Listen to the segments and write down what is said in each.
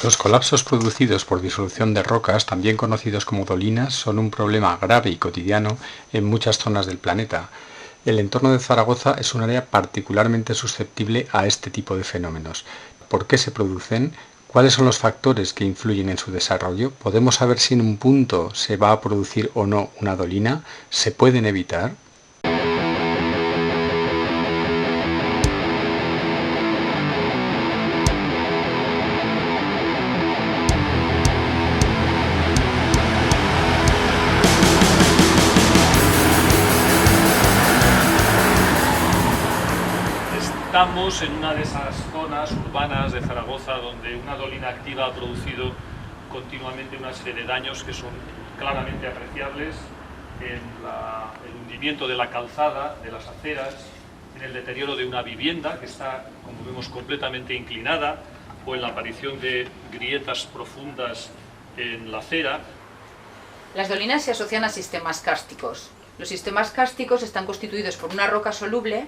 Los colapsos producidos por disolución de rocas, también conocidos como dolinas, son un problema grave y cotidiano en muchas zonas del planeta. El entorno de Zaragoza es un área particularmente susceptible a este tipo de fenómenos. ¿Por qué se producen? ¿Cuáles son los factores que influyen en su desarrollo? ¿Podemos saber si en un punto se va a producir o no una dolina? ¿Se pueden evitar? Estamos en una de esas zonas urbanas de Zaragoza donde una dolina activa ha producido continuamente una serie de daños que son claramente apreciables en el hundimiento de la calzada, de las aceras, en el deterioro de una vivienda que está, como vemos, completamente inclinada, o en la aparición de grietas profundas en la acera. Las dolinas se asocian a sistemas kársticos. Los sistemas kársticos están constituidos por una roca soluble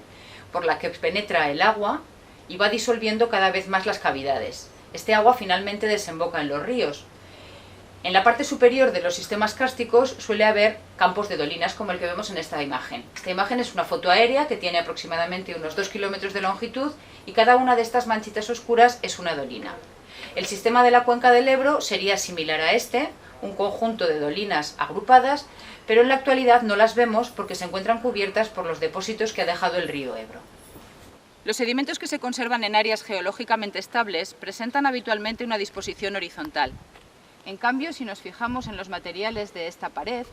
por la que penetra el agua y va disolviendo cada vez más las cavidades. Este agua finalmente desemboca en los ríos. En la parte superior de los sistemas kársticos suele haber campos de dolinas como el que vemos en esta imagen. Esta imagen es una foto aérea que tiene aproximadamente unos 2 kilómetros de longitud y cada una de estas manchitas oscuras es una dolina. El sistema de la cuenca del Ebro sería similar a este, un conjunto de dolinas agrupadas, pero en la actualidad no las vemos porque se encuentran cubiertas por los depósitos que ha dejado el río Ebro. Los sedimentos que se conservan en áreas geológicamente estables presentan habitualmente una disposición horizontal. En cambio, si nos fijamos en los materiales de esta pared,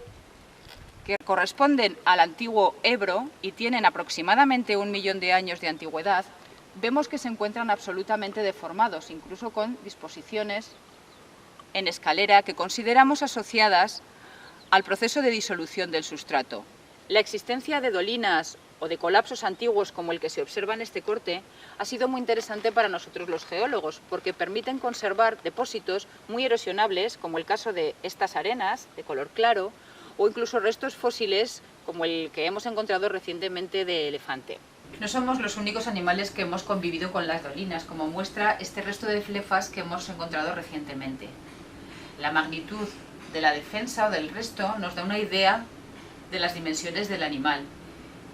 que corresponden al antiguo Ebro y tienen aproximadamente 1 millón de años de antigüedad, vemos que se encuentran absolutamente deformados, incluso con disposiciones en escalera que consideramos asociadas al proceso de disolución del sustrato. La existencia de dolinas o de colapsos antiguos como el que se observa en este corte ha sido muy interesante para nosotros los geólogos porque permiten conservar depósitos muy erosionables como el caso de estas arenas de color claro o incluso restos fósiles como el que hemos encontrado recientemente de elefante. No somos los únicos animales que hemos convivido con las dolinas, como muestra este resto de flefas que hemos encontrado recientemente. La magnitud de la defensa o del resto nos da una idea de las dimensiones del animal,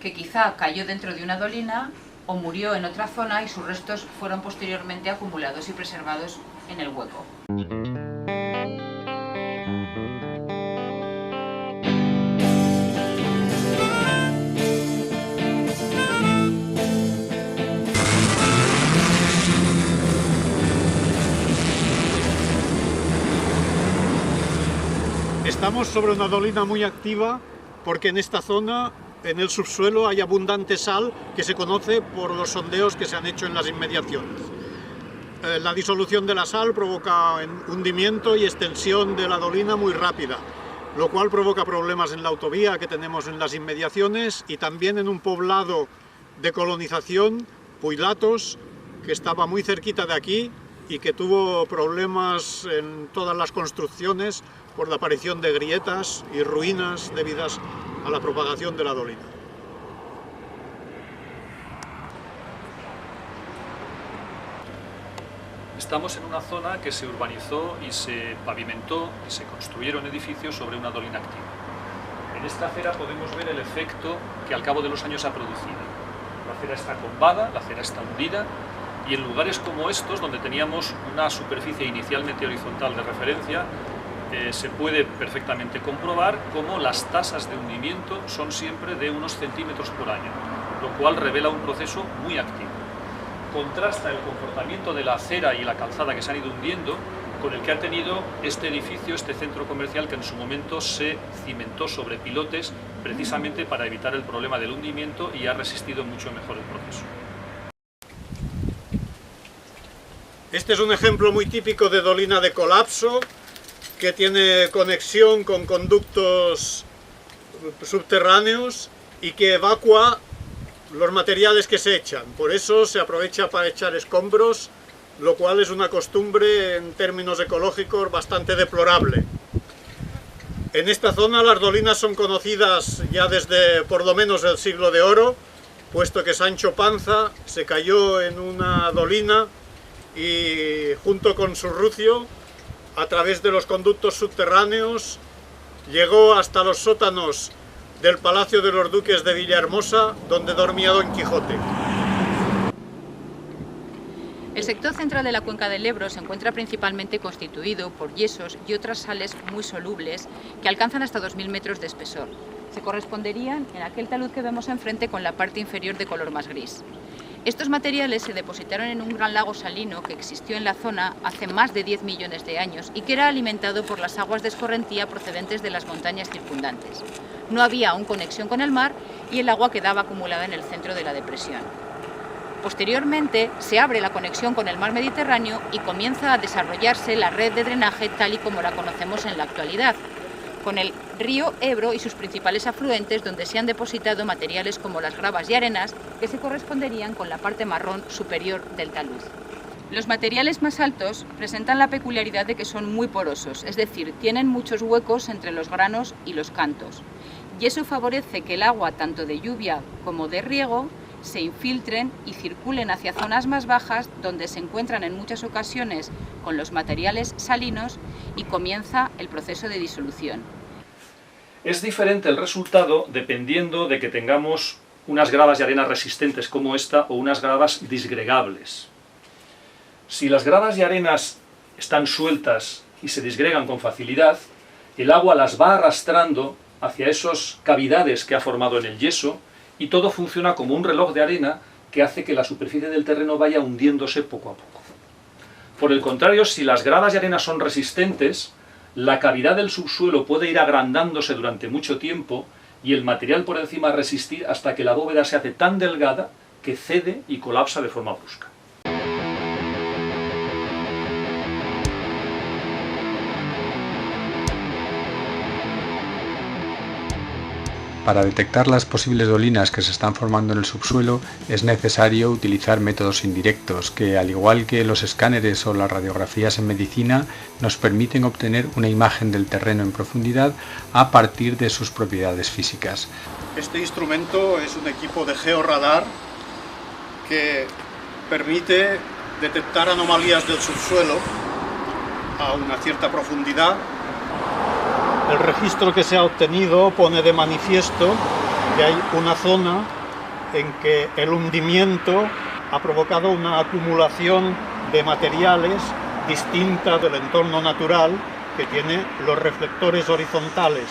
que quizá cayó dentro de una dolina o murió en otra zona y sus restos fueron posteriormente acumulados y preservados en el hueco. Estamos sobre una dolina muy activa porque en esta zona, en el subsuelo, hay abundante sal que se conoce por los sondeos que se han hecho en las inmediaciones. La disolución de la sal provoca hundimiento y extensión de la dolina muy rápida, lo cual provoca problemas en la autovía que tenemos en las inmediaciones y también en un poblado de colonización, Puilatos, que estaba muy cerquita de aquí y que tuvo problemas en todas las construcciones por la aparición de grietas y ruinas debidas a la propagación de la dolina. Estamos en una zona que se urbanizó y se pavimentó y se construyeron edificios sobre una dolina activa. En esta acera podemos ver el efecto que al cabo de los años ha producido. La acera está combada, la acera está hundida y en lugares como estos, donde teníamos una superficie inicialmente horizontal de referencia, se puede perfectamente comprobar cómo las tasas de hundimiento son siempre de unos centímetros por año, lo cual revela un proceso muy activo. Contrasta el comportamiento de la acera y la calzada que se han ido hundiendo con el que ha tenido este edificio, este centro comercial que en su momento se cimentó sobre pilotes precisamente para evitar el problema del hundimiento y ha resistido mucho mejor el proceso. Este es un ejemplo muy típico de dolina de colapso que tiene conexión con conductos subterráneos y que evacúa los materiales que se echan. Por eso se aprovecha para echar escombros, lo cual es una costumbre en términos ecológicos bastante deplorable. En esta zona las dolinas son conocidas ya desde por lo menos el siglo de oro, puesto que Sancho Panza se cayó en una dolina y junto con Surrucio, a través de los conductos subterráneos, llegó hasta los sótanos del Palacio de los Duques de Villahermosa, donde dormía Don Quijote. El sector central de la cuenca del Ebro se encuentra principalmente constituido por yesos y otras sales muy solubles que alcanzan hasta 2000 metros de espesor. Se corresponderían en aquel talud que vemos enfrente con la parte inferior de color más gris. Estos materiales se depositaron en un gran lago salino que existió en la zona hace más de 10 millones de años y que era alimentado por las aguas de escorrentía procedentes de las montañas circundantes. No había aún conexión con el mar y el agua quedaba acumulada en el centro de la depresión. Posteriormente se abre la conexión con el mar Mediterráneo y comienza a desarrollarse la red de drenaje tal y como la conocemos en la actualidad, con el río Ebro y sus principales afluentes, donde se han depositado materiales como las gravas y arenas que se corresponderían con la parte marrón superior del talud. Los materiales más altos presentan la peculiaridad de que son muy porosos, es decir, tienen muchos huecos entre los granos y los cantos, y eso favorece que el agua tanto de lluvia como de riego se infiltren y circulen hacia zonas más bajas, donde se encuentran en muchas ocasiones con los materiales salinos y comienza el proceso de disolución. Es diferente el resultado dependiendo de que tengamos unas gravas y arenas resistentes como esta o unas gravas disgregables. Si las gravas y arenas están sueltas y se disgregan con facilidad, el agua las va arrastrando hacia esas cavidades que ha formado en el yeso, y todo funciona como un reloj de arena que hace que la superficie del terreno vaya hundiéndose poco a poco. Por el contrario, si las gravas y arenas son resistentes, la cavidad del subsuelo puede ir agrandándose durante mucho tiempo y el material por encima resistir hasta que la bóveda se hace tan delgada que cede y colapsa de forma brusca. Para detectar las posibles dolinas que se están formando en el subsuelo es necesario utilizar métodos indirectos que, al igual que los escáneres o las radiografías en medicina, nos permiten obtener una imagen del terreno en profundidad a partir de sus propiedades físicas. Este instrumento es un equipo de georradar que permite detectar anomalías del subsuelo a una cierta profundidad. El registro que se ha obtenido pone de manifiesto que hay una zona en que el hundimiento ha provocado una acumulación de materiales distinta del entorno natural que tiene los reflectores horizontales.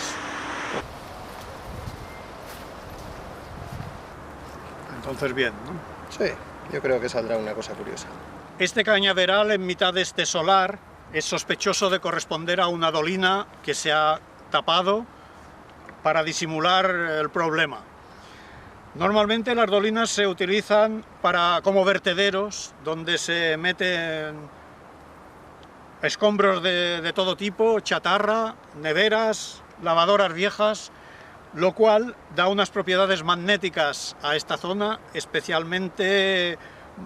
Entonces bien, ¿no? Sí, yo creo que saldrá una cosa curiosa. Este cañaveral en mitad de este solar es sospechoso de corresponder a una dolina que se ha tapado para disimular el problema. Normalmente las dolinas se utilizan como vertederos donde se meten escombros de todo tipo, chatarra, neveras, lavadoras viejas, lo cual da unas propiedades magnéticas a esta zona especialmente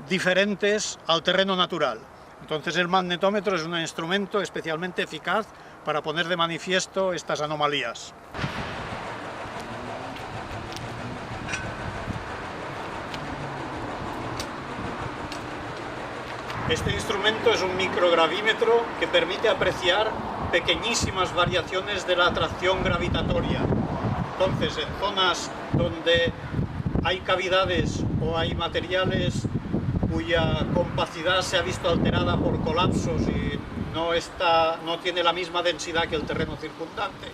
diferentes al terreno natural. Entonces el magnetómetro es un instrumento especialmente eficaz para poner de manifiesto estas anomalías. Este instrumento es un microgravímetro que permite apreciar pequeñísimas variaciones de la atracción gravitatoria. Entonces, en zonas donde hay cavidades o hay materiales cuya compacidad se ha visto alterada por colapsos y no tiene la misma densidad que el terreno circundante,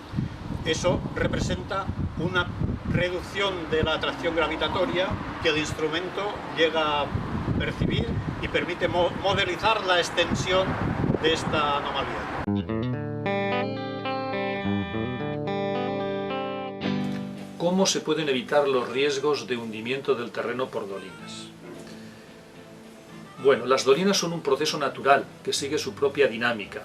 eso representa una reducción de la atracción gravitatoria que el instrumento llega a percibir y permite modelizar la extensión de esta anomalía. ¿Cómo se pueden evitar los riesgos de hundimiento del terreno por dolinas? Bueno, las dolinas son un proceso natural que sigue su propia dinámica.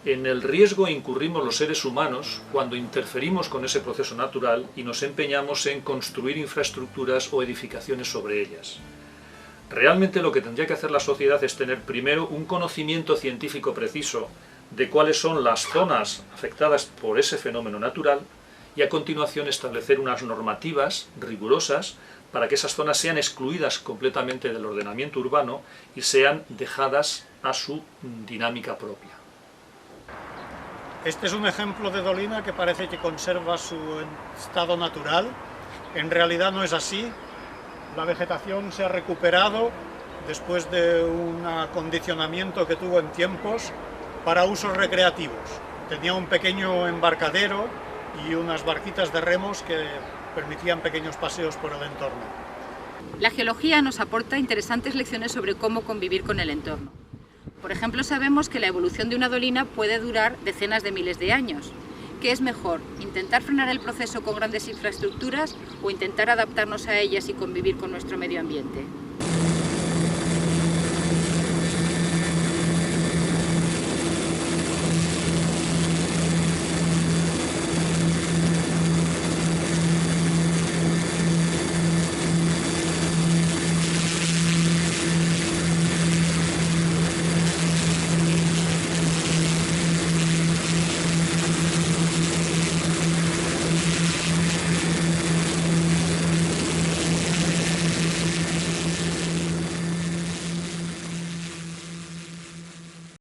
En el riesgo incurrimos los seres humanos cuando interferimos con ese proceso natural y nos empeñamos en construir infraestructuras o edificaciones sobre ellas. Realmente lo que tendría que hacer la sociedad es tener primero un conocimiento científico preciso de cuáles son las zonas afectadas por ese fenómeno natural y a continuación establecer unas normativas rigurosas para que esas zonas sean excluidas completamente del ordenamiento urbano y sean dejadas a su dinámica propia. Este es un ejemplo de dolina que parece que conserva su estado natural. En realidad no es así. La vegetación se ha recuperado después de un acondicionamiento que tuvo en tiempos para usos recreativos. Tenía un pequeño embarcadero y unas barquitas de remos que permitían pequeños paseos por el entorno. La geología nos aporta interesantes lecciones sobre cómo convivir con el entorno. Por ejemplo, sabemos que la evolución de una dolina puede durar decenas de miles de años. ¿Qué es mejor? ¿Intentar frenar el proceso con grandes infraestructuras o intentar adaptarnos a ellas y convivir con nuestro medio ambiente?